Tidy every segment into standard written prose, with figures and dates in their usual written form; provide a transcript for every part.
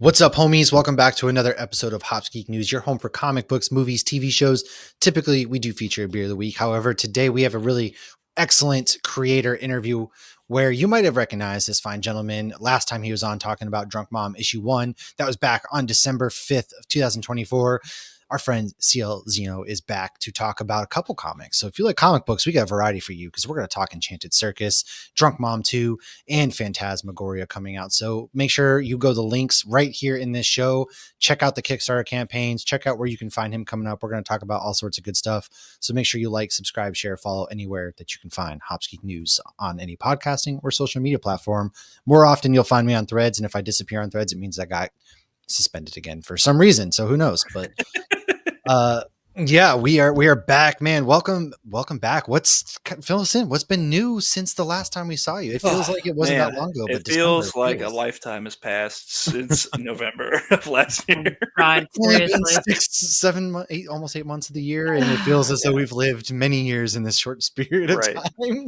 What's up, homies? Welcome back to another episode of Hops Geek News, your home for comic books, movies, TV shows. Typically, we do feature a beer of the week. However, today we have a really excellent creator interview where you might have recognized this fine gentleman last time he was on talking about Drunk Mom issue 1. That was back on December 5th of 2024. Our friend CL Zeno is back to talk about a couple comics. So if you like comic books, we got a variety for you because we're going to talk Enchanted Circus, Drunk Mom 2, and Phantasmagoria coming out. So make sure you go to the links right here in this show. Check out the Kickstarter campaigns. Check out where you can find him coming up. We're going to talk about all sorts of good stuff. So make sure you like, subscribe, share, follow anywhere that you can find Hops Geek News on any podcasting or social media platform. More often, you'll find me on Threads. And if I disappear on Threads, it means I got suspended again for some reason. So who knows? But yeah, we are back, man. Welcome back. Fill us in. What's been new since the last time we saw you? It feels like it wasn't that long ago, but it feels like a lifetime has passed since November of last year. God, seriously. 6, 7, 8, almost 8 months of the year, and it feels as though we've lived many years in this short period of time.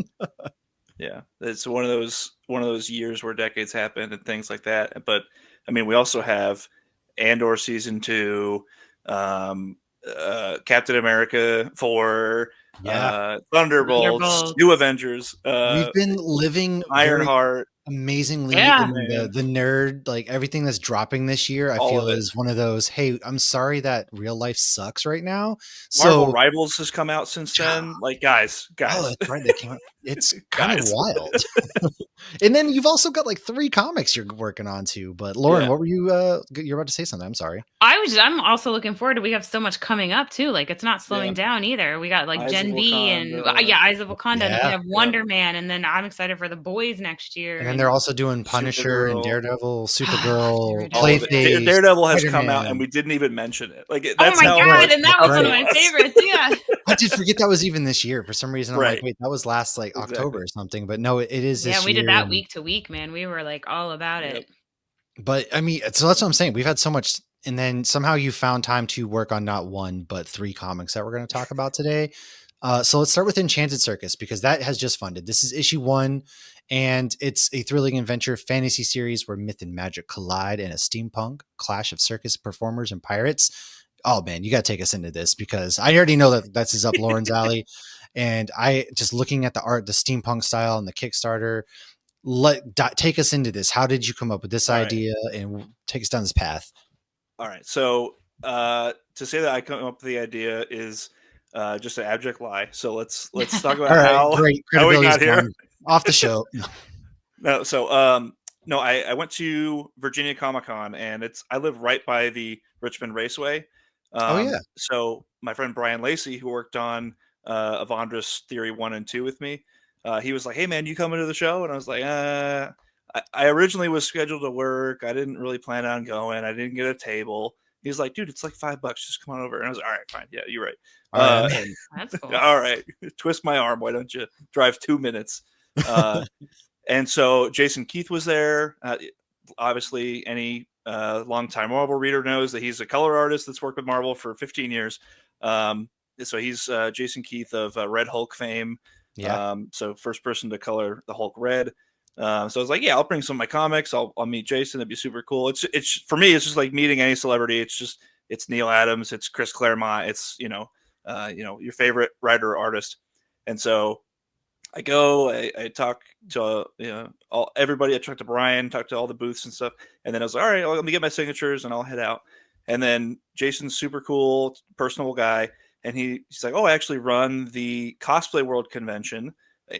Yeah, it's one of those years where decades happen and things like that. But I mean, we also have Andor season 2. Captain America 4, Thunderbolts, New Avengers. We've been living Ironheart amazingly in the nerd, like everything that's dropping this year. I feel is one of those. Hey, I'm sorry that real life sucks right now. Marvel Rivals has come out since then. Like guys. Oh, that's right. That came out. It's kind of wild. And then you've also got like 3 comics you're working on too. But Lauren, what were you? You're about to say something. I'm sorry. I'm also looking forward to. We have so much coming up too. Like it's not slowing down either. We got like Gen V and Eyes of Wakanda. And we have Wonder Man, and then I'm excited for The Boys next year. And then they're also doing Punisher and Daredevil, Supergirl, Clayface. Daredevil has come out, and we didn't even mention it. Like that's oh my god! And that was one of my favorites. Yeah, I did forget that was even this year for some reason. I'm like, wait, that was last October or something. But no, it is. This we year. Did that week to week, man. We were like all about it. But I mean, so that's what I'm saying. We've had so much, and then somehow you found time to work on not 1 but 3 comics that we're going to talk about today. So let's start with Enchanted Circus because that has just funded. This is issue 1, and it's a thrilling adventure fantasy series where myth and magic collide in a steampunk clash of circus performers and pirates. Oh man, you got to take us into this because I already know that this is up Lauren's alley. And I just looking at the art, the steampunk style and the Kickstarter, take us into this. How did you come up with this idea and take us down this path? All right. So to say that I come up with the idea is just an abject lie. So let's talk about how we got here. Off the show. No. So I went to Virginia Comic-Con, and I live right by the Richmond Raceway. So my friend Brian Lacey, who worked on Avandris Theory 1 and 2 with me, he was like, "Hey man, you coming to the show?" And I was like, I originally was scheduled to work. I didn't really plan on going. I didn't get a table. He's like, "Dude, it's like $5. Just come on over." And I was like, "All right, fine. Yeah, you're right." That's cool. All right. Twist my arm. Why don't you drive 2 minutes? And so Jason Keith was there. Obviously, any longtime Marvel reader knows that he's a color artist that's worked with Marvel for 15 years. So he's Jason Keith of Red Hulk fame. Yeah. So first person to color the Hulk red. So I was like, yeah, I'll bring some of my comics. I'll meet Jason. That'd be super cool. It's for me, it's just like meeting any celebrity. It's Neil Adams. It's Chris Claremont. It's, your favorite writer or artist. And so I go, I talk to, everybody. I talk to Brian, talk to all the booths and stuff. And then I was like, all right, let me get my signatures and I'll head out. And then Jason's super cool, personable guy. And he's like, oh, I actually run the Cosplay World Convention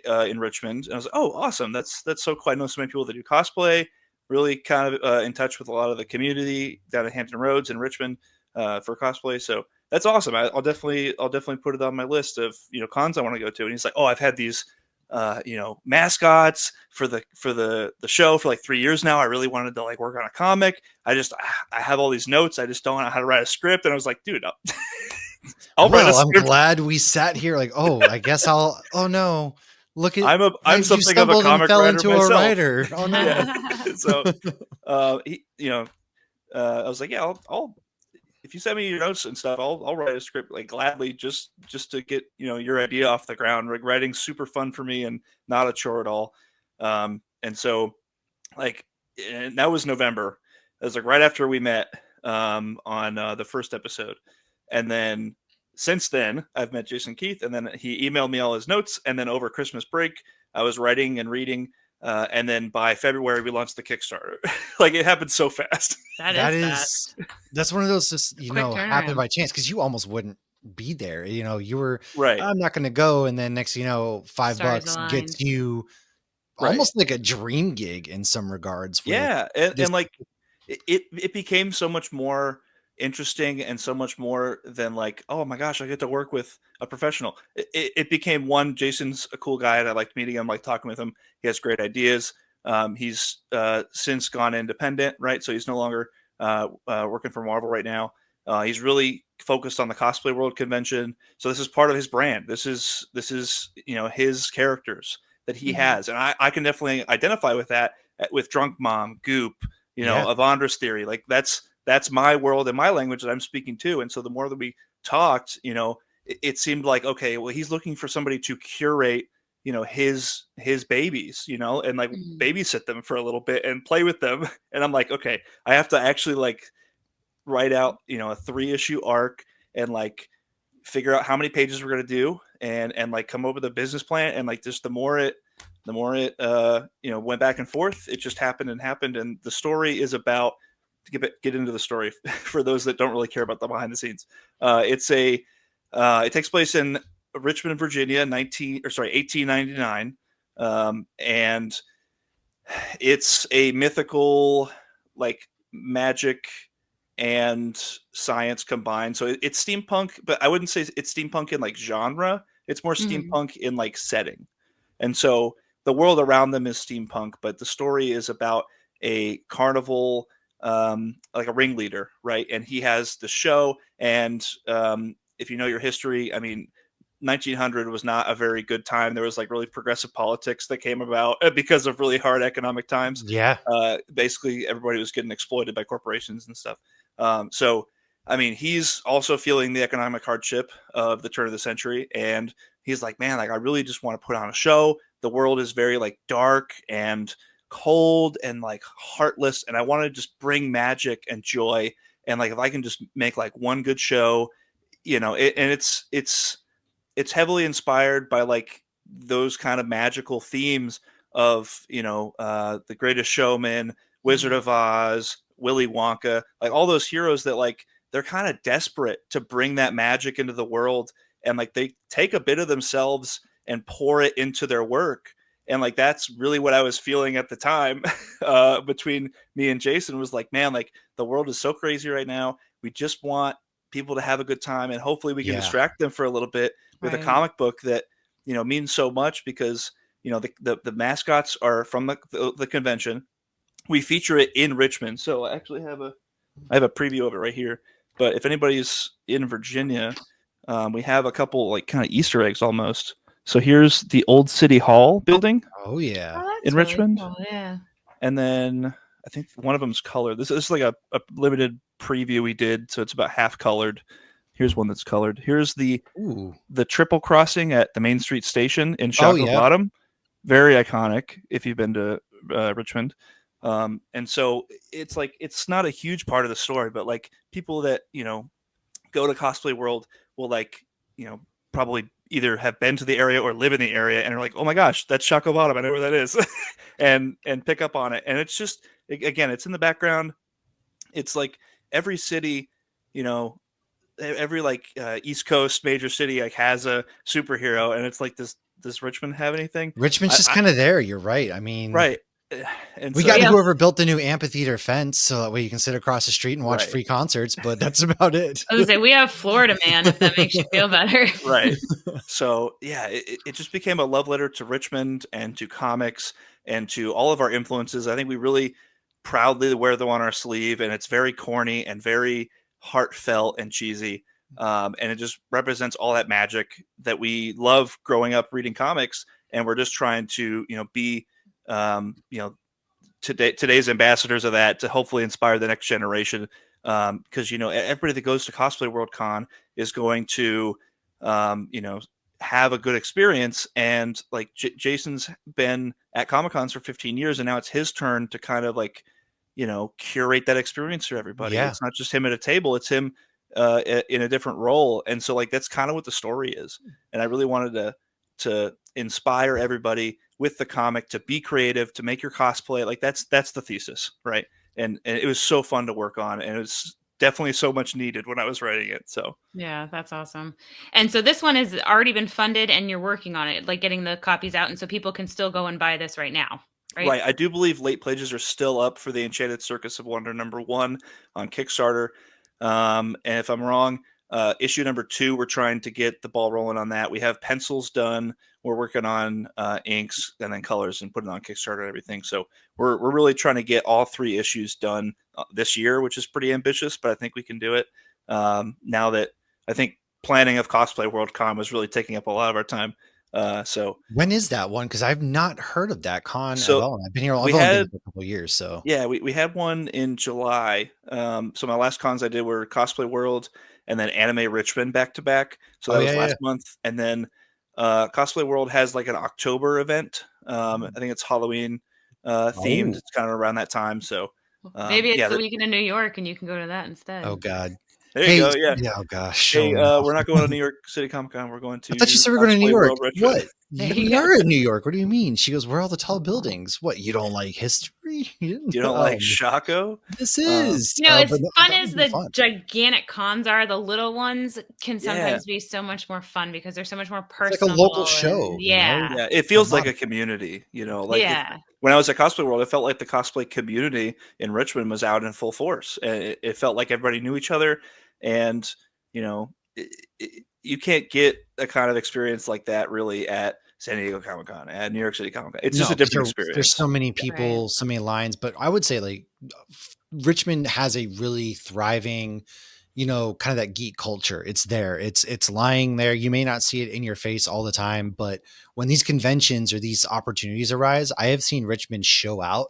in Richmond. And I was like, oh, awesome. That's so cool. I know so many people that do cosplay, really kind of in touch with a lot of the community down at Hampton Roads in Richmond for cosplay. So that's awesome. I'll definitely put it on my list of, cons I want to go to. And he's like, oh, I've had these, mascots for the show for like 3 years now. I really wanted to work on a comic. I have all these notes. I just don't know how to write a script. And I was like, dude, I'm glad we sat here I guess oh no, look at I'm something of a comic writer myself. A writer. Oh no. Yeah. So I was like, yeah, I'll if you send me your notes and stuff, I'll write a script gladly just to get your idea off the ground. Writing's super fun for me and not a chore at all. And so and that was November. It was like right after we met on the first episode, and then since then I've met Jason Keith, and then he emailed me all his notes, and then over Christmas break I was writing and reading, and then by February we launched the Kickstarter. Like it happened so fast. That's one of those just happened turnaround. by chance, because you almost wouldn't be there. You were Right. I'm not going to go, and then next Stars $5 aligned. gets you almost like a dream gig in some regards. With Yeah, this, and like it became so much more interesting and so much more than like, oh my gosh, I get to work with a professional. It became one, Jason's a cool guy and I liked meeting him, like talking with him. He has great ideas. He's since gone independent, right? So he's no longer working for Marvel right now. He's really focused on the Cosplay World convention. So this is part of his brand. This is his characters that he has, and I can definitely identify with that, with Drunk Mom, Goop, Avandra's theory. Like that's my world and my language that I'm speaking to. And so the more that we talked, it seemed like, okay, well, he's looking for somebody to curate, his babies, and like babysit them for a little bit and play with them. And I'm like, okay, I have to actually like write out, a 3-issue arc and like figure out how many pages we're going to do and like come up with a business plan. And like just the more it went back and forth, it just happened. And the story is about, to get into the story for those that don't really care about the behind the scenes. It takes place in Richmond, Virginia, 1899. And it's a mythical, like, magic and science combined. So it's steampunk, but I wouldn't say it's steampunk in like genre. It's more steampunk in like setting. And so the world around them is steampunk, but the story is about a carnival, like a ringleader, right? And he has the show. And if you know your history, I mean, 1900 was not a very good time. There was like really progressive politics that came about because of really hard economic times. Yeah. Basically, everybody was getting exploited by corporations and stuff. So, I mean, he's also feeling the economic hardship of the turn of the century. And he's like, man, like, I really just want to put on a show. The world is very like dark and cold and like heartless. And I want to just bring magic and joy. And like, if I can just make like one good show, it's heavily inspired by like those kind of magical themes of, The Greatest Showman, Wizard of Oz, Willy Wonka, like all those heroes that like they're kind of desperate to bring that magic into the world, and like they take a bit of themselves and pour it into their work. And like that's really what I was feeling at the time between me and Jason, was like, man, like the world is so crazy right now. We just want people to have a good time, and hopefully we can distract them for a little bit with a comic book that means so much, because the mascots are from the convention. We feature it in Richmond, so I actually have a preview of it right here. But if anybody's in Virginia, we have a couple like kind of Easter eggs almost. So here's the old City Hall building. Oh yeah, in Richmond. Really cool. Yeah. And then I think one of them's colored. This is like a limited preview we did, so it's about half colored. Here's one that's colored. Here's the triple crossing at the Main Street Station in Shockoe Bottom. Very iconic if you've been to Richmond. And so it's like, it's not a huge part of the story, but like people that, go to Cosplay World will like, probably either have been to the area or live in the area and are like, oh my gosh, that's Shockoe Bottom. I know where that is. and pick up on it. And it's just, again, it's in the background. It's like every city, every like East Coast major city like has a superhero, and it's like, does Richmond have anything? Richmond's just kind of there. You're right. I mean, right. And we got whoever built the new amphitheater fence, so that way you can sit across the street and watch free concerts, but that's about it. I was gonna say, we have Florida Man, if that makes you feel better. Right. So yeah, it just became a love letter to Richmond and to comics and to all of our influences. I think we really proudly wear them on our sleeve, and it's very corny and very heartfelt and cheesy. And it just represents all that magic that we love growing up reading comics. And we're just trying to, be, today's ambassadors of that, to hopefully inspire the next generation. Because, everybody that goes to Cosplay World Con is going to, have a good experience. And like Jason's been at Comic Cons for 15 years, and now it's his turn to kind of like, curate that experience for everybody. Yeah. It's not just him at a table, it's him in a different role. And so like that's kind of what the story is. And I really wanted to inspire everybody with the comic to be creative, to make your cosplay. Like that's the thesis, right? And it was so fun to work on, and it was definitely so much needed when I was writing it. So yeah, that's awesome. And so this one has already been funded and you're working on it, like getting the copies out, and so people can still go and buy this right now, right? right, I do believe late pledges are still up for the Enchanted Circus of Wonder #1 on Kickstarter. And if I'm wrong, issue #2, we're trying to get the ball rolling on that. We have pencils done. We're working on inks and then colors and putting on Kickstarter and everything. So we're really trying to get all 3 issues done this year, which is pretty ambitious, but I think we can do it. Now that I think planning of Cosplay World Con was really taking up a lot of our time. So when is that one? Because I've not heard of that con at so all. I've been here. I've we only been had here for a couple of years. So Yeah, we had one in July. So my last cons I did were Cosplay World and then Anime Richmond back to back. So oh that yeah, was yeah. last month. And then Cosplay World has like an October event. I think it's Halloween themed. Oh, It's kind of around that time. So Maybe it's yeah, the weekend in New York and you can go to that instead. oh God. there you Hey, go. Yeah. yeah, oh gosh, oh Hey, no. we're not going to New York City Comic Con. We're going I thought you to said we were going to New Cosplay York. World Richmond. What? There We you go. are in New York. What do you mean? She goes, where are all the tall buildings? What, you don't like history? You don't like Shaco? This is. As But fun that as would be the fun. gigantic cons are, the little ones can Yeah. sometimes be so much more fun because they're so much more It's like personal. a local show, and, you know? yeah. Yeah, it feels like a community, like Yeah. when I was at Cosplay World, it felt like the cosplay community in Richmond was out in full force. It felt like everybody knew each other, and you can't get a kind of experience like that really at San Diego Comic Con, at New York City Comic Con. It's just No, a 'cause different there's experience. so many Right. people, so many lines, but I would say like Richmond has a really thriving, kind of that geek culture. It's there. It's lying there. You may not see it in your face all the time, but when these conventions or these opportunities arise, I have seen Richmond show out.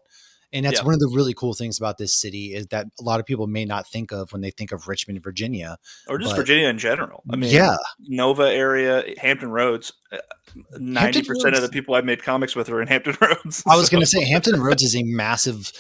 And that's Yeah, one of the really cool things about this city is that a lot of people may not think of when they think of Richmond, Virginia. or just But Virginia in general. I mean, yeah, Nova area, Hampton Roads. Hampton 90% of the Roads. people I made comics with are in Hampton Roads. I So was going to say Hampton Roads is a massive,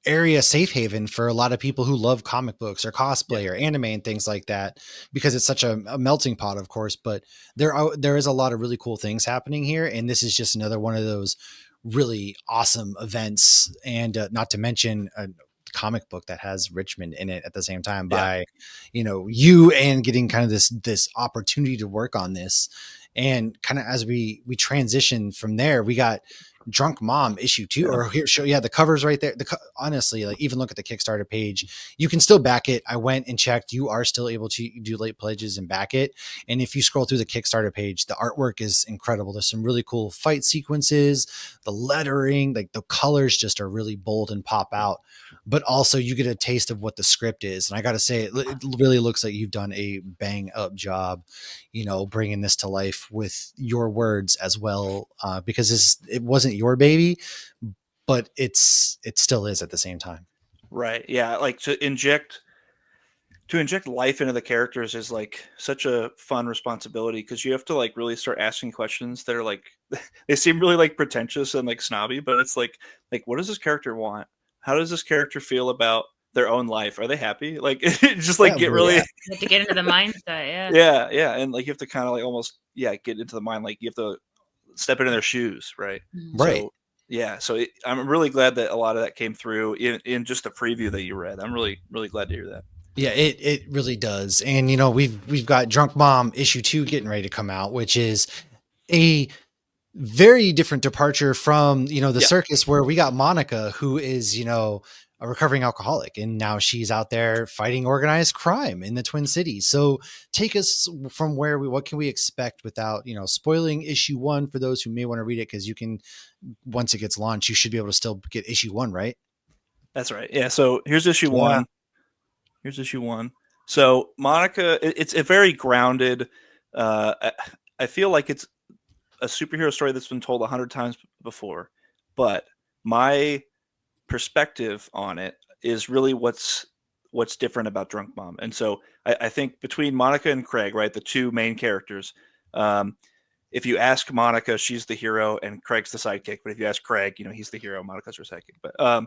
area safe haven for a lot of people who love comic books or yeah, cosplay or anime and things like that, because it's such a melting pot, of course. But there is a lot of really cool things happening here, and this is just another one of those really awesome events. And not to mention a comic book that has Richmond in it at the same time yeah, by, you and getting kind of this opportunity to work on this. And kind of as we transition from there, we got Drunk Mom issue 2, or here show, yeah, the cover's right there. Honestly, like, even look at the Kickstarter page, you can still back it. I went and checked, you are still able to do late pledges and back it. And if you scroll through the Kickstarter page, the artwork is incredible. There's some really cool fight sequences, the lettering, like the colors just are really bold and pop out, but also you get a taste of what the script is. And I gotta say, it really looks like you've done a bang up job, bringing this to life with your words as well, because it wasn't your baby, but it still is at the same time. right. Yeah, like to inject life into the characters is like such a fun responsibility because you have to like really start asking questions that are like they seem really like pretentious and like snobby, but it's like what does this character want? How does this character feel about their own life? Are they happy? Like just like Yeah, get well, really yeah, You have to get into the mindset. Yeah. yeah, and like you have to kind of like almost get into the mind, like you have to step into their shoes, right? Mhm. right. So yeah, so I'm really glad that a lot of that came through in just the preview that you read. I'm really glad to hear that. Yeah, it really does. And we've got Drunk Mom issue 2 getting ready to come out, which is a very different departure from the Yeah. circus, where we got Monica, who is a recovering alcoholic, and now she's out there fighting organized crime in the Twin Cities. So take us from what can we expect without spoiling issue 1 for those who may want to read it, because you can, once it gets launched, you should be able to still get issue 1, right? That's right. Yeah. So here's issue Yeah. 1. Here's issue 1. So Monica, it's a very grounded. I feel like it's a superhero story that's been told 100 times before, but my perspective on it is really what's different about Drunk Mom. And so I think between Monica and Craig, right, the 2 main characters. If you ask Monica, she's the hero and Craig's the sidekick. But if you ask Craig, he's the hero, Monica's her sidekick. But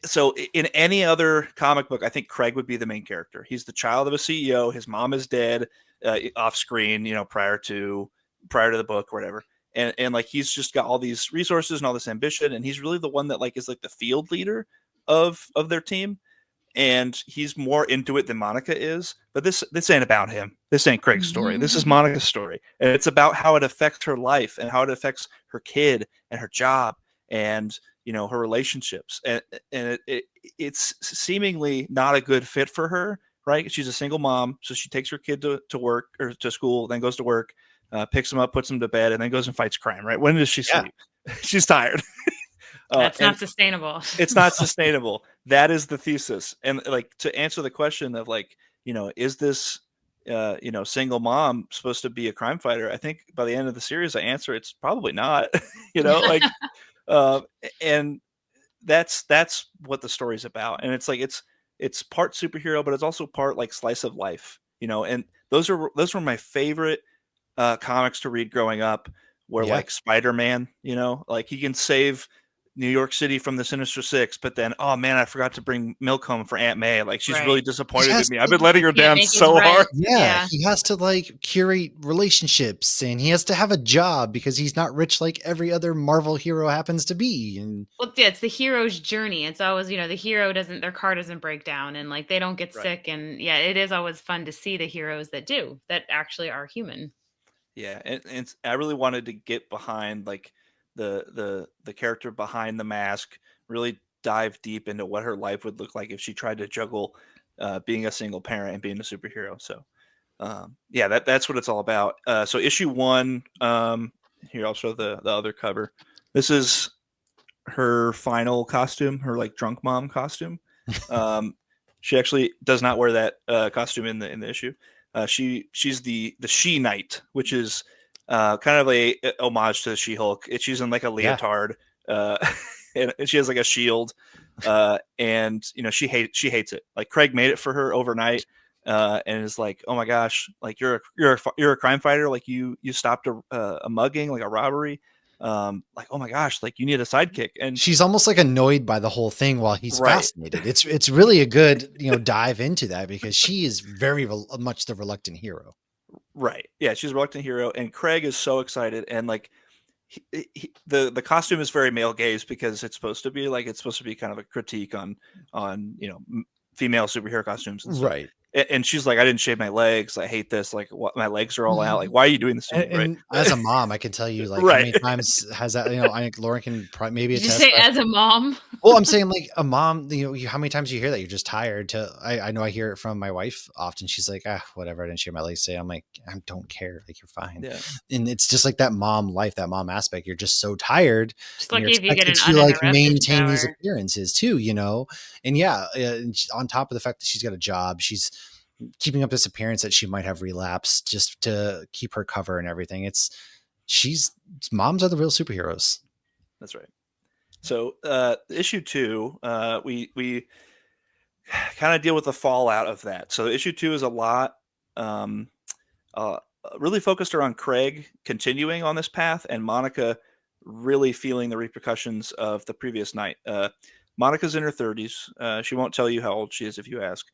So in any other comic book, I think Craig would be the main character. He's the child of a CEO. His mom is dead off screen, prior to the book or whatever. And like he's just got all these resources and all this ambition, and he's really the one that like is like the field leader of their team. And he's more into it than Monica is. But this ain't about him. This ain't Craig's story. This is Monica's story, and it's about how it affects her life and how it affects her kid and her job and her relationships. And it's seemingly not a good fit for her, right? She's a single mom, so she takes her kid to work or to school, then goes to work, picks him up, puts him to bed, and then goes and fights crime. Right? When does she sleep? She's tired. That's not sustainable. It's not sustainable. That is the thesis. And like to answer the question of like, is this single mom supposed to be a crime fighter? I think by the end of the series, I answer it's probably not. Like, and that's what the story's about. And it's like it's part superhero, but it's also part like slice of life. And those were my favorite comics to read growing up. Where like Spider-Man, like he can save New York City from the Sinister Six, but then, oh man, I forgot to bring milk home for Aunt May. Like she's really disappointed in me. I've been letting her down so hard. Yeah, he has to like curate relationships, and he has to have a job because he's not rich like every other Marvel hero happens to be. And it's the hero's journey. It's always, the hero their car doesn't break down, and like they don't get sick, and it is always fun to see the heroes that actually are human. Yeah, and I really wanted to get behind like the character behind the mask, really dive deep into what her life would look like if she tried to juggle being a single parent and being a superhero. So that's what it's all about. So issue 1, here I'll show the other cover. This is her final costume, her like drunk mom costume. She actually does not wear that costume in the issue. She's the She Knight, which is kind of a homage to She-Hulk. She's in like a leotard, and she has like a shield, and she hates it. Like Craig made it for her overnight, and is like, oh my gosh, like you're a crime fighter, like you stopped a mugging, like a robbery. Like, oh my gosh, like you need a sidekick. And she's almost like annoyed by the whole thing while he's fascinated. It's really a good, dive into that because she is very much the reluctant hero. Right. Yeah. She's a reluctant hero. And Craig is so excited. And like the costume is very male gaze because it's supposed to be kind of a critique on female superhero costumes and stuff. Right. And she's like, I didn't shave my legs. I hate this. Like, what, my legs are all out. Like, why are you doing this to me? And as a mom, I can tell you, like, how many times has that? I think Lauren can maybe attest. Did you say as a mom? Well, I'm saying like a mom. How many times you hear that you're just tired? I know I hear it from my wife often. She's like, whatever. I didn't shave my legs today. I'm like, I don't care. Like, you're fine. Yeah. And it's just like that mom life, that mom aspect. You're just so tired. Just like if you get an like maintain these appearances too, And on top of the fact that she's got a job, she's keeping up this appearance that she might have relapsed just to keep her cover and everything. Moms are the real superheroes. That's right. So issue 2, we kind of deal with the fallout of that. So issue 2 is a lot really focused around Craig continuing on this path and Monica really feeling the repercussions of the previous night. Monica's in her 30s. She won't tell you how old she is if you ask.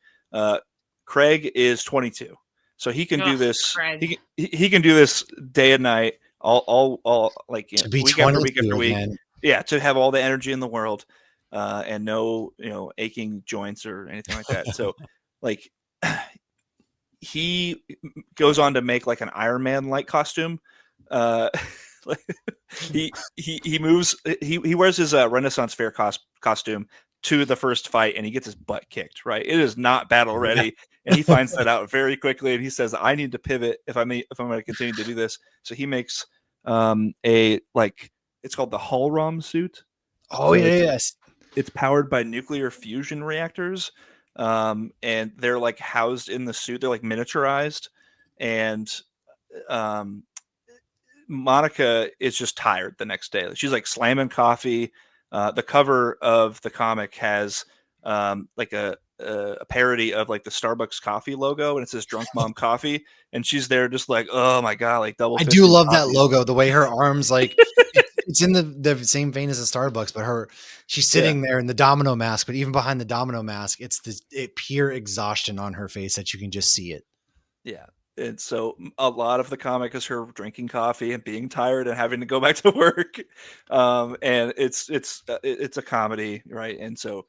Craig is 22, so he can do this. He can do this day and night, all like week after week after week. Again. Yeah, to have all the energy in the world, and no aching joints or anything like that. So, like, he goes on to make like an Iron Man like costume. He moves. He wears his Renaissance Fair costume to the first fight, and he gets his butt kicked. Right, it is not battle ready, and he finds that out very quickly. And he says, "I need to pivot if I'm going to continue to do this." So he makes it's called the Hull-Rom suit. Oh, so yes, it's powered by nuclear fusion reactors, and they're like housed in the suit. They're like miniaturized, and Monica is just tired the next day. She's like slamming coffee. The cover of the comic has like a parody of like the Starbucks coffee logo, and it says "Drunk Mom Coffee," and she's there just like, oh my god, like double. I do love that logo. The way her arms like it's in the same vein as a Starbucks, but she's sitting there in the domino mask, but even behind the domino mask, it's pure exhaustion on her face that you can just see it. Yeah. And so a lot of the comic is her drinking coffee and being tired and having to go back to work. And it's a comedy, right? And so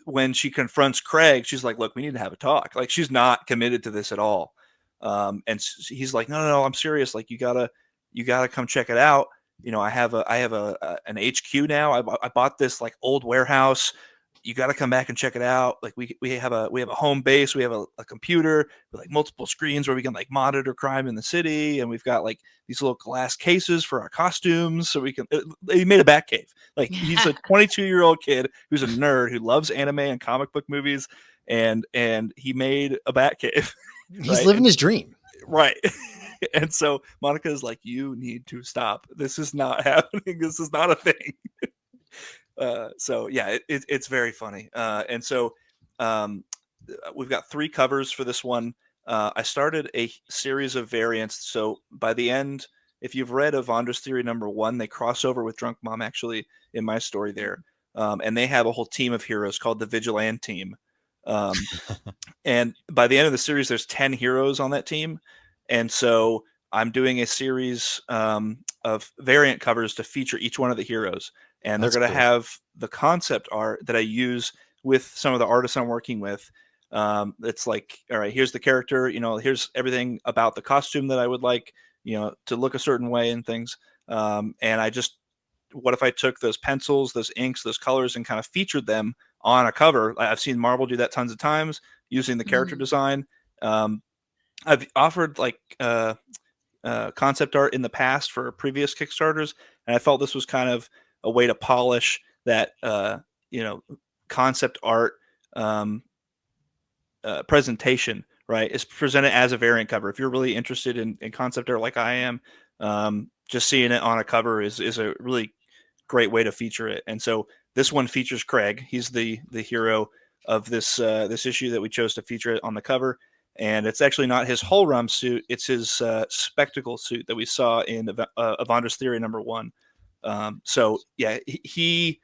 when she confronts Craig, she's like, "Look, we need to have a talk." Like, she's not committed to this at all. And he's like, "No, I'm serious. Like, you gotta come check it out. You know, I have an HQ now. I bought this like old warehouse. You got to come back and check it out. Like, we have a home base. We have a computer with like multiple screens where we can like monitor crime in the city, and we've got like these little glass cases for our costumes, so we can." He made a Batcave. Like, he's a 22-year-old kid who's a nerd who loves anime and comic book movies, and he made a Batcave. He's living his dream. Right. And so Monica is like, "You need to stop. This is not happening. This is not a thing." So yeah, it's very funny. And so we've got 3 covers for this one. I started a series of variants. So by the end, if you've read Avandra's Theory #1, they cross over with Drunk Mom actually in my story there. And they have a whole team of heroes called the Vigilante Team. And by the end of the series, there's 10 heroes on that team. And so I'm doing a series of variant covers to feature each one of the heroes. And they're going to have the concept art that I use with some of the artists I'm working with. It's like, all right, here's the character, here's everything about the costume that I would like, to look a certain way and things. And what if I took those pencils, those inks, those colors, and kind of featured them on a cover? I've seen Marvel do that tons of times using the character design. I've offered like concept art in the past for previous Kickstarters, and I felt this was kind of a way to polish that, concept art presentation, right? It's presented as a variant cover. If you're really interested in concept art like I am, just seeing it on a cover is a really great way to feature it. And so this one features Craig. He's the hero of this issue that we chose to feature it on the cover. And it's actually not his whole rum suit. It's his spectacle suit that we saw in Avandra's Theory #1. So yeah, he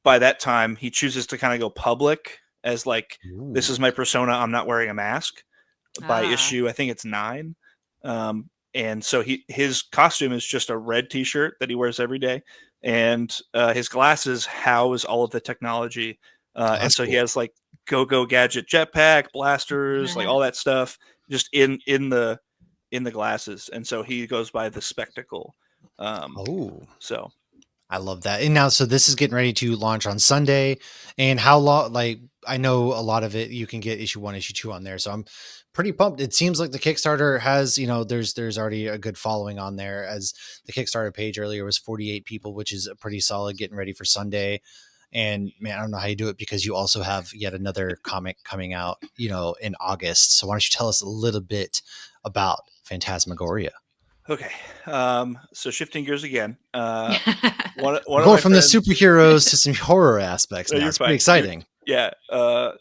by that time he chooses to kind of go public as like, "Ooh, this is my persona. I'm not wearing a mask." By issue, I think it's 9. And so his costume is just a red T-shirt that he wears every day, and his glasses house all of the technology. And so cool. He has like go gadget jetpack, blasters, like all that stuff, just in the glasses. And so he goes by the Spectacle. So I love that. And now, so this is getting ready to launch on Sunday. And how long? Like, I know a lot of it you can get issue 1, issue 2 on there, so I'm pretty pumped. It seems like the Kickstarter has, there's already a good following on there, as the Kickstarter page earlier was 48 people, which is pretty solid, getting ready for Sunday. And man, I don't know how you do it, because you also have yet another comic coming out, in August. So why don't you tell us a little bit about Phantasmagoria? Okay. So shifting gears again. We're going from the superheroes to some horror aspects now. It's pretty exciting. I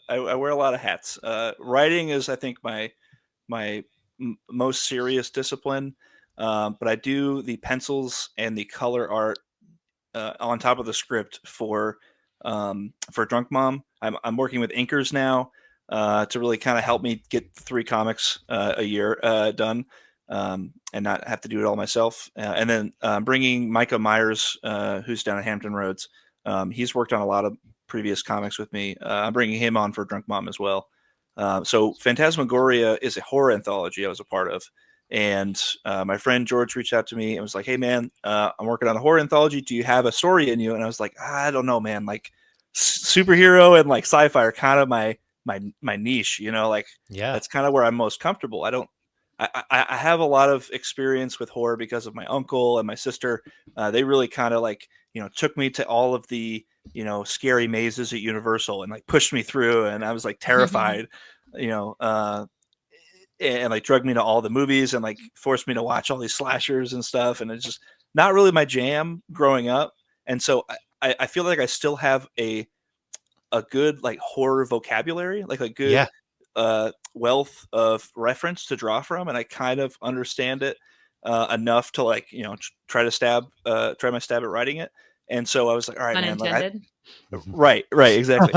wear a lot of hats. Writing is, I think, my most serious discipline. But I do the pencils and the color art on top of the script for Drunk Mom. I'm working with inkers now to really kind of help me get 3 comics a year done. And not have to do it all myself. And then bringing Micah Myers, who's down at Hampton Roads. He's worked on a lot of previous comics with me. I'm bringing him on for Drunk Mom as well. So Phantasmagoria is a horror anthology I was a part of. And my friend George reached out to me and was like, "Hey, man, I'm working on a horror anthology. Do you have a story in you?" And I was like, "I don't know, man. Like, superhero and like sci-fi are kind of my niche, that's kind of where I'm most comfortable. I have a lot of experience with horror because of my uncle and my sister. They really kind of like, took me to all of the, scary mazes at Universal and like pushed me through. And I was like terrified, and like drugged me to all the movies and like forced me to watch all these slashers and stuff. And it's just not really my jam growing up. And so I feel like I still have a good like horror vocabulary, like a good wealth of reference to draw from, and I kind of understand it. enough to like try my stab at writing it. And so I was like, all right, man, like right, exactly.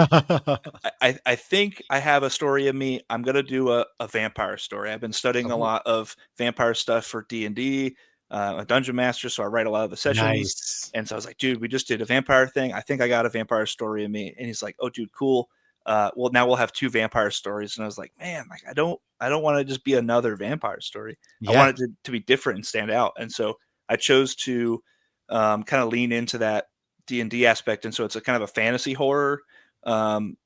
I think I have a story in me. I'm gonna do a vampire story. I've been studying a lot of vampire stuff for D&D, a dungeon master, so I write a lot of the sessions. Nice. And so I was like, dude, we just did a vampire thing. I think I got a vampire story in me. And he's like, oh, dude, cool. Well, now we'll have 2 vampire stories. And I was like, man, like I don't want to just be another vampire story. I want it to be different and stand out. And so I chose to kind of lean into that D&D aspect. And so it's a kind of a fantasy horror. And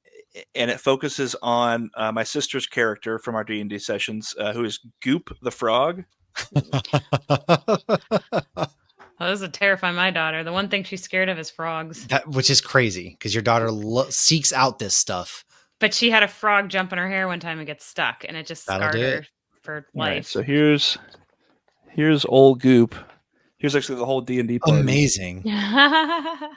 it focuses on my sister's character from our D&D sessions, who is Goop the Frog. Oh, this would terrify my daughter. The one thing she's scared of is frogs. Which is crazy because your daughter seeks out this stuff. But she had a frog jump in her hair one time and get stuck, and it just scarred her for life. Right, so here's old Goop. Here's actually the whole D&D party. Amazing.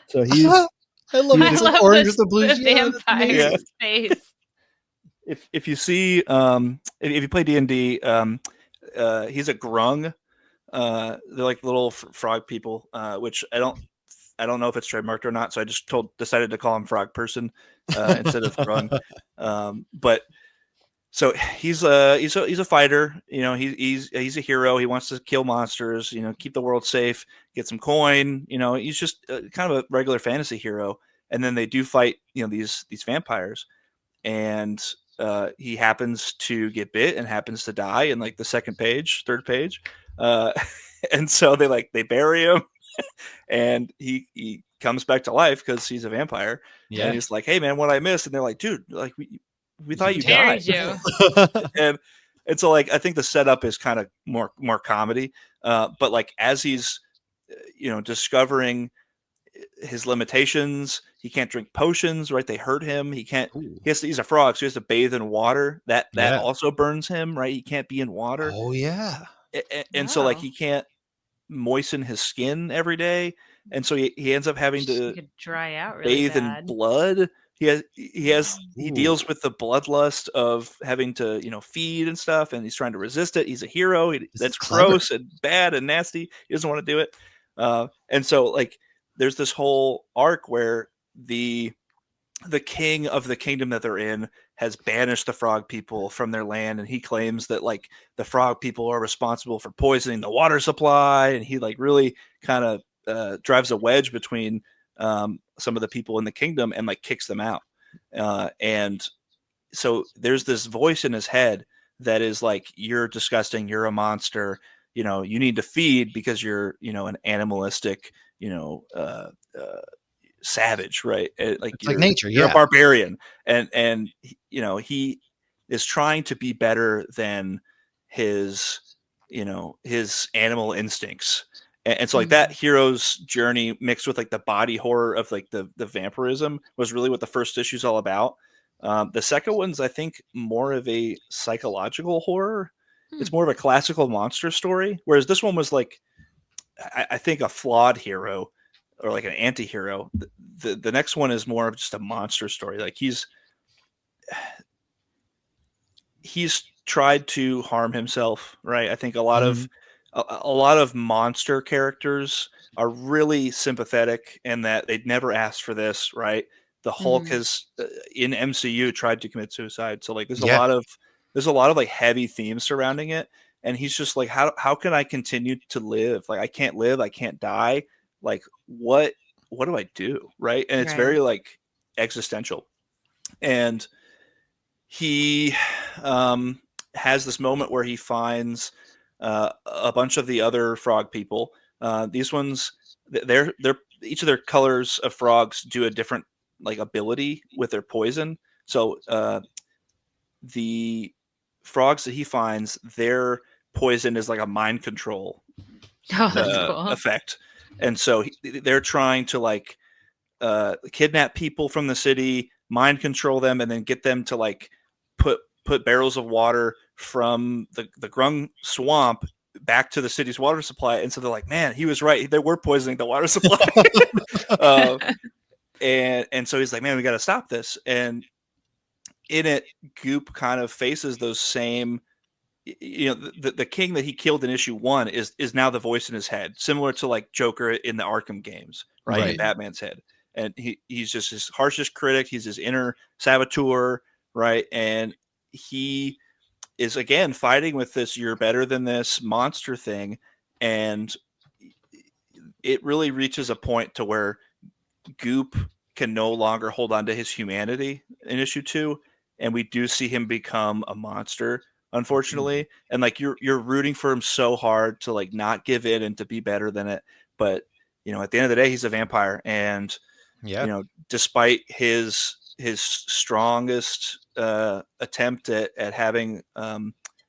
So he's I love it. It's like orange with the blue vampire's face. If you see if you play D&D, he's a grung. They're like little frog people, which I don't know if it's trademarked or not. So I just decided to call him Frog Person instead of grung. But so he's a fighter. He's a hero. He wants to kill monsters. Keep the world safe, get some coin. He's just kind of a regular fantasy hero. And then they do fight these vampires, and he happens to get bit and happens to die in like the third page. And so they bury him, and he comes back to life because he's a vampire. Yeah. And he's like, hey man, what I missed? And they're like, dude, like we thought you died. and so like I think the setup is kind of more comedy, but like as he's discovering his limitations, he can't drink potions, right? They hurt him. He's a frog, so he has to bathe in water. That also burns him, right? He can't be in water. Oh yeah. And so like he can't moisten his skin every day, and so he ends up having to dry out really bathe in blood. He deals with the bloodlust of having to feed and stuff, and he's trying to resist it. He's a hero. That's gross and bad and nasty. He doesn't want to do it. And so like there's this whole arc where the king of the kingdom that they're in has banished the frog people from their land, and he claims that like the frog people are responsible for poisoning the water supply, and he like really kind of drives a wedge between some of the people in the kingdom and like kicks them out. And so there's this voice in his head that is like, you're disgusting, you're a monster, you need to feed because you're an animalistic savage, right? Like it's like nature. You're a barbarian, and he is trying to be better than his animal instincts, and so like that hero's journey mixed with like the body horror of like the vampirism was really what the first issue is all about. The second one's I think more of a psychological horror. It's more of a classical monster story, whereas this one was like I think a flawed hero or like an anti-hero. The next one is more of just a monster story. Like he's tried to harm himself, right? I think a lot of monster characters are really sympathetic in that they'd never asked for this, right? The Hulk has in MCU tried to commit suicide. So like there's a lot of like heavy themes surrounding it. And he's just like, how can I continue to live? Like I can't live, I can't die. Like what do I do, right? And it's very like existential. And he has this moment where he finds a bunch of the other frog people. These ones, they're each of their colors of frogs do a different like ability with their poison. So the frogs that he finds, their poison is like a mind control effect. And so they're trying to like kidnap people from the city, mind control them, and then get them to like put barrels of water from the Grung swamp back to the city's water supply. And so they're like, man, he was right. They were poisoning the water supply. And so he's like, man, we got to stop this. And in it, Goop kind of faces those same the king that he killed in issue 1 is now the voice in his head, similar to like Joker in the Arkham games, right? In Batman's head. And he's just his harshest critic. He's his inner saboteur, right? And he is again fighting with this "you're better than this" monster thing, and it really reaches a point to where Goop can no longer hold on to his humanity in issue 2, and we do see him become a monster, unfortunately. And like you're rooting for him so hard to like not give in and to be better than it, but at the end of the day, he's a vampire, and despite his strongest attempt at having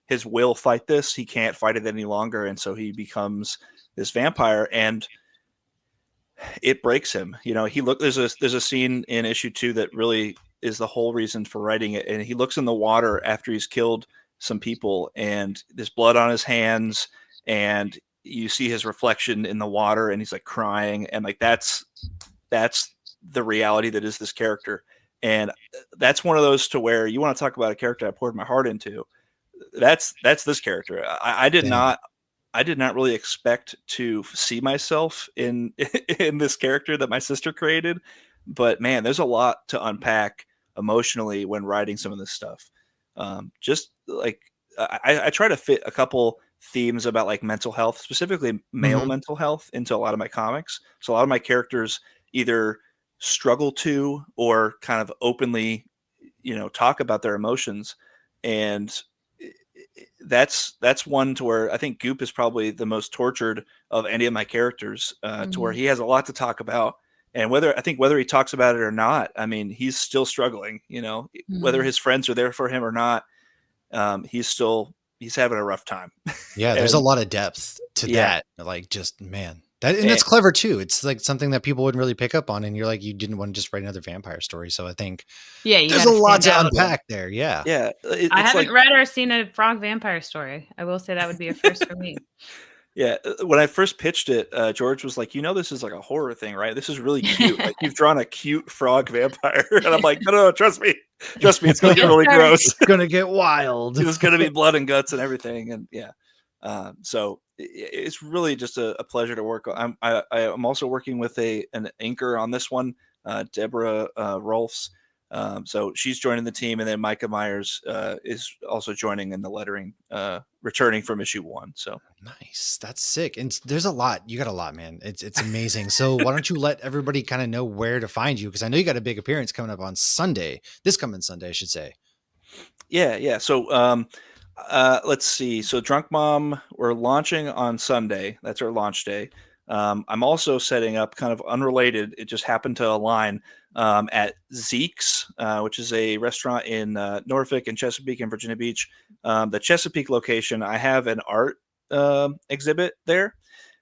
his will fight this, he can't fight it any longer, and so he becomes this vampire, and it breaks him. There's a scene in issue 2 that really is the whole reason for writing it, and he looks in the water after he's killed some people, and there's blood on his hands, and you see his reflection in the water, and he's like crying, and like that's the reality that is this character. And that's one of those to where you want to talk about a character I poured my heart into. That's this character. I did not really expect to see myself in this character that my sister created, but man, there's a lot to unpack emotionally when writing some of this stuff. Just like I try to fit a couple themes about like mental health, specifically male mental health, into a lot of my comics. So a lot of my characters either struggle to or kind of openly, talk about their emotions, and that's one to where I think Goop is probably the most tortured of any of my characters, to where he has a lot to talk about, and whether he talks about it or not, I mean, he's still struggling. Whether his friends are there for him or not, he's having a rough time. Yeah, there's a lot of depth to that. Like, just man. That's clever too. It's like something that people wouldn't really pick up on, and you're like, you didn't want to just write another vampire story. So I think there's a lot to unpack there. Yeah. Yeah. I haven't read or seen a frog vampire story. I will say that would be a first for me. Yeah. When I first pitched it, George was like, this is like a horror thing, right? This is really cute. Like, you've drawn a cute frog vampire. And I'm like, no, trust me. It's going to get really gross. It's going to get wild. It's going to be blood and guts and everything. And so it's really just a pleasure to work on. I'm also working with an inker on this one, Deborah Rolfs. So she's joining the team, and then Micah Myers is also joining in the lettering, returning from issue 1. So nice, that's sick. And there's a lot. You got a lot, man. It's amazing. So why don't you let everybody kind of know where to find you? Because I know you got a big appearance coming up on Sunday. This coming Sunday, I should say. Yeah. So let's see. So Drunk Mom, we're launching on Sunday. That's our launch day. I'm also setting up, kind of unrelated, it just happened to align, at Zekes, which is a restaurant in Norfolk and Chesapeake and Virginia Beach. The Chesapeake location, I have an art exhibit there.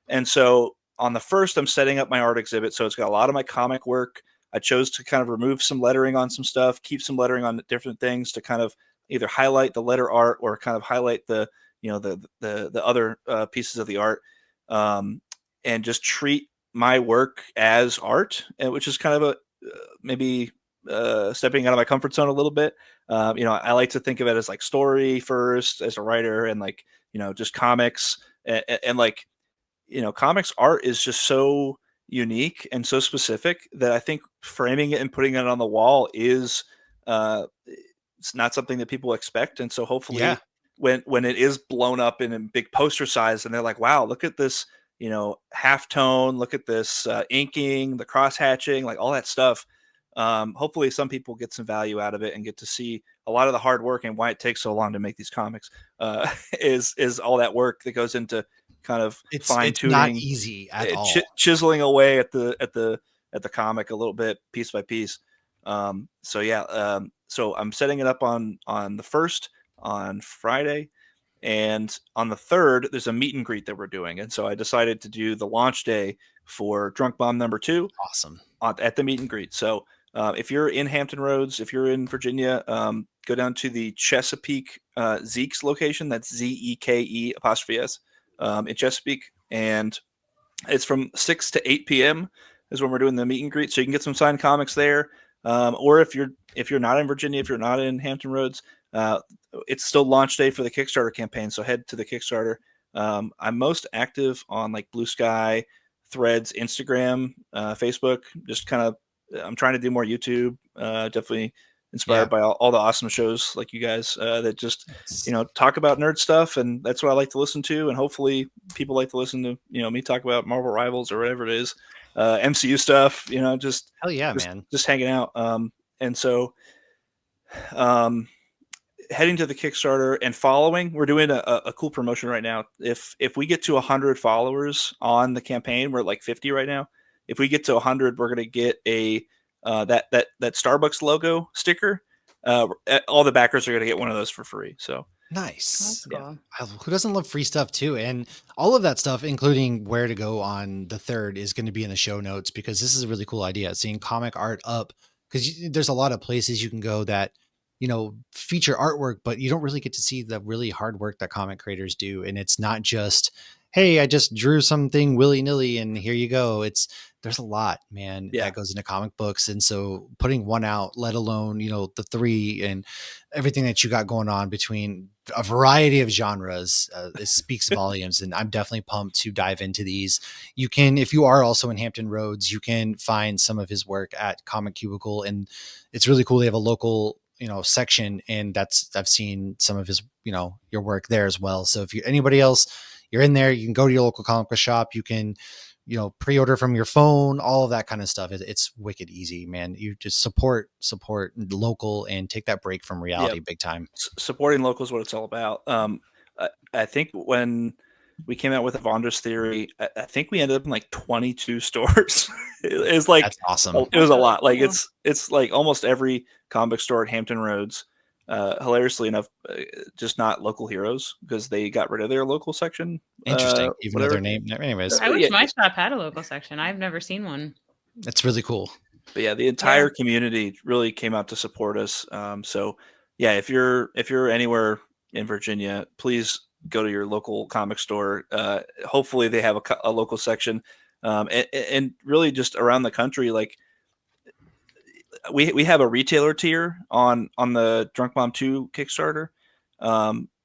And so on the 1st, I'm setting up my art exhibit. So it's got a lot of my comic work. I chose to kind of remove some lettering on some stuff, keep some lettering on different things to kind of either highlight the letter art or kind of highlight the other pieces of the art, and just treat my work as art, which is kind of maybe stepping out of my comfort zone a little bit. I like to think of it as like story first as a writer, and like, just comics, and like, comics art is just so unique and so specific that I think framing it and putting it on the wall is it's not something that people expect. And so hopefully when it is blown up in a big poster size, and they're like, wow, look at this, half tone, look at this inking, the cross hatching, like all that stuff. Hopefully some people get some value out of it and get to see a lot of the hard work and why it takes so long to make these comics, is all that work that goes into kind of fine tuning. It's not easy at all. Chiseling away at the comic a little bit, piece by piece. So I'm setting it up on the 1st, on Friday, and on the 3rd, there's a meet and greet that we're doing. And so I decided to do the launch day for Drunk Bomb #2. Awesome. At the meet and greet. So if you're in Hampton Roads, if you're in Virginia, go down to the Chesapeake Zekes location. That's ZEKE''S in Chesapeake. And it's from 6 to 8 p.m. is when we're doing the meet and greet. So you can get some signed comics there. Or if you're not in Virginia, if you're not in Hampton Roads, It's still launch day for the Kickstarter campaign, so head to the Kickstarter. I'm most active on like Blue Sky, Threads, Instagram, Facebook. Just kind of, I'm trying to do more YouTube. Definitely inspired by all the awesome shows like you guys that just talk about nerd stuff, and that's what I like to listen to. And hopefully, people like to listen to me talk about Marvel Rivals or whatever it is, MCU stuff. Just hell yeah, man, man, just hanging out. And so. Heading to the Kickstarter and following, we're doing a cool promotion right now. If we get to 100 followers on the campaign, we're at like 50 right now. If we get to 100, we're going to get a that Starbucks logo sticker. All the backers are going to get one of those for free. So nice. Cool. Who doesn't love free stuff too? And all of that stuff, including where to go on the 3rd, is going to be in the show notes, because this is a really cool idea. Seeing comic art up, because there's a lot of places you can go that feature artwork, but you don't really get to see the really hard work that comic creators do. And it's not just, hey, I just drew something willy-nilly and here you go. There's a lot, man, that goes into comic books. And so putting one out, let alone, the 3 and everything that you got going on between a variety of genres, it speaks volumes. And I'm definitely pumped to dive into these. You can, if you are also in Hampton Roads, you can find some of his work at Comic Cubicle, and it's really cool. They have a local section, and I've seen some of his your work there as well. So if anybody else, you're in there, you can go to your local comic book shop, you can pre-order from your phone, all of that kind of stuff. It's wicked easy, man. You just support local and take that break from reality big time. Supporting local is what it's all about. I think when we came out with Avondra's Theory, I think we ended up in like 22 stores. It's like, that's awesome. It was a lot. Like it's like almost every comic store at Hampton Roads. Hilariously enough, just not local heroes, because they got rid of their local section. Interesting. Even though their name, anyways. I wish my shop had a local section. I've never seen one. That's really cool. But yeah, the entire community really came out to support us. So yeah, if you're anywhere in Virginia, please go to your local comic store. Hopefully they have a local section, and really just around the country. Like we have a retailer tier on the Drunk Mom 2 Kickstarter.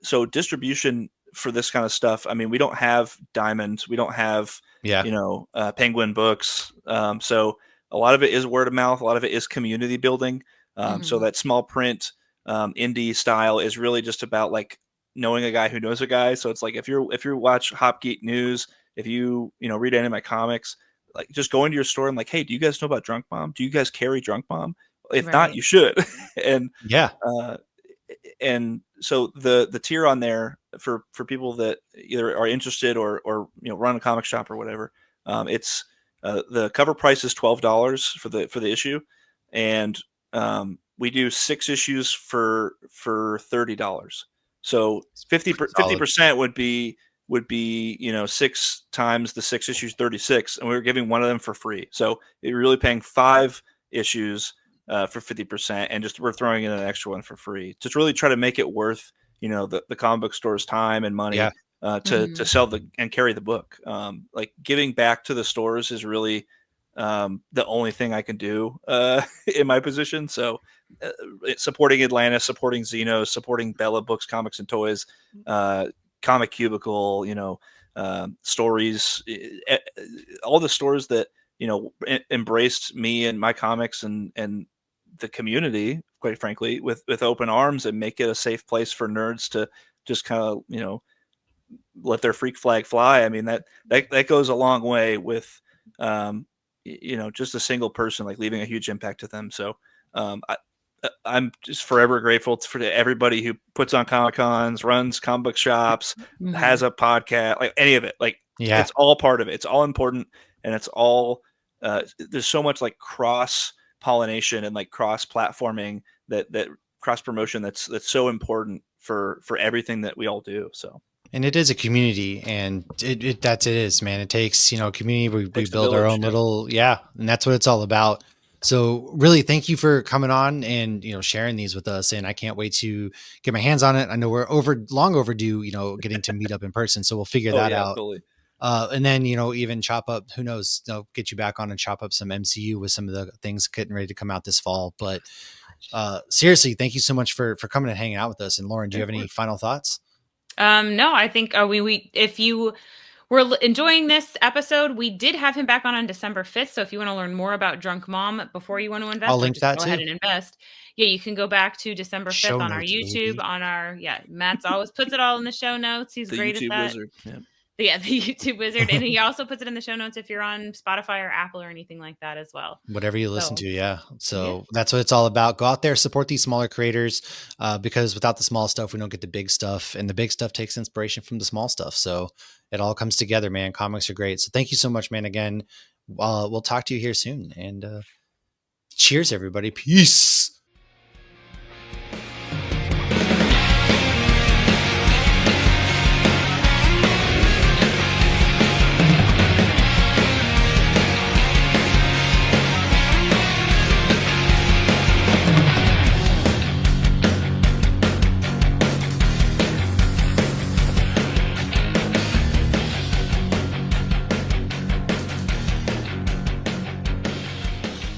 So distribution for this kind of stuff. I mean, we don't have Diamond, we don't have Penguin Books. So a lot of it is word of mouth. A lot of it is community building. So that small print indie style is really just about like knowing a guy who knows a guy. So it's like if you watch Hop Geek News, if you read any of my comics, like just go into your store and like, hey, do you guys know about Drunk Mom? Do you guys carry Drunk Mom? If not, you should. And and so the tier on there for people that either are interested or run a comic shop or whatever, it's the cover price is $12 for the issue, and we do 6 issues for $30. So 50% would be 6 times the 6 issues, 36, and we were giving one of them for free. So you're really paying 5 issues for 50%, and just we're throwing in an extra one for free to really try to make it worth the comic book store's time and money to sell and carry the book. Like giving back to the stores is really the only thing I can do in my position. So supporting Atlantis, supporting Zeno, supporting Bella Books, Comics and Toys, Comic Cubicle, Stories, all the stores that embraced me and my comics and the community, quite frankly, with open arms, and make it a safe place for nerds to just kind of let their freak flag fly. I mean, that goes a long way with just a single person like leaving a huge impact to them. So I'm just forever grateful for everybody who puts on Comic Cons, runs comic book shops, has a podcast, like any of it. Like it's all part of it. It's all important, and it's all there's so much like cross pollination and like cross platforming that cross promotion that's so important for everything that we all do. So. And it is a community, and it is, man. It takes, a community. We build our own little, and that's what it's all about. So really, thank you for coming on and, sharing these with us. And I can't wait to get my hands on it. I know we're long overdue, getting to meet up in person. So we'll figure that out. Totally. And then, even chop up, who knows, get you back on and chop up some MCU with some of the things getting ready to come out this fall. But Seriously, thank you so much for coming and hanging out with us. And Lauren, do you have any final thoughts? No, I think we if you were enjoying this episode, we did have him back on December 5th. So if you want to learn more about Drunk Mom before you want to invest, I'll or link just that go too. ahead and invest, yeah, you can go back to December 5th Show on our notes, YouTube, baby. on our, Matt's always puts it all in the show notes. He's the great YouTube at that. wizard. Yeah. Yeah, the YouTube wizard. And he also puts it in the show notes if you're on Spotify or Apple or anything like that as well. Whatever you listen to, yeah. So Yeah. that's what it's all about. Go out there, support these smaller creators, because without the small stuff, we don't get the big stuff. And the big stuff takes inspiration from the small stuff. So it all comes together, man. Comics are great. So thank you so much, man. Again, we'll talk to you here soon. And cheers, everybody. Peace.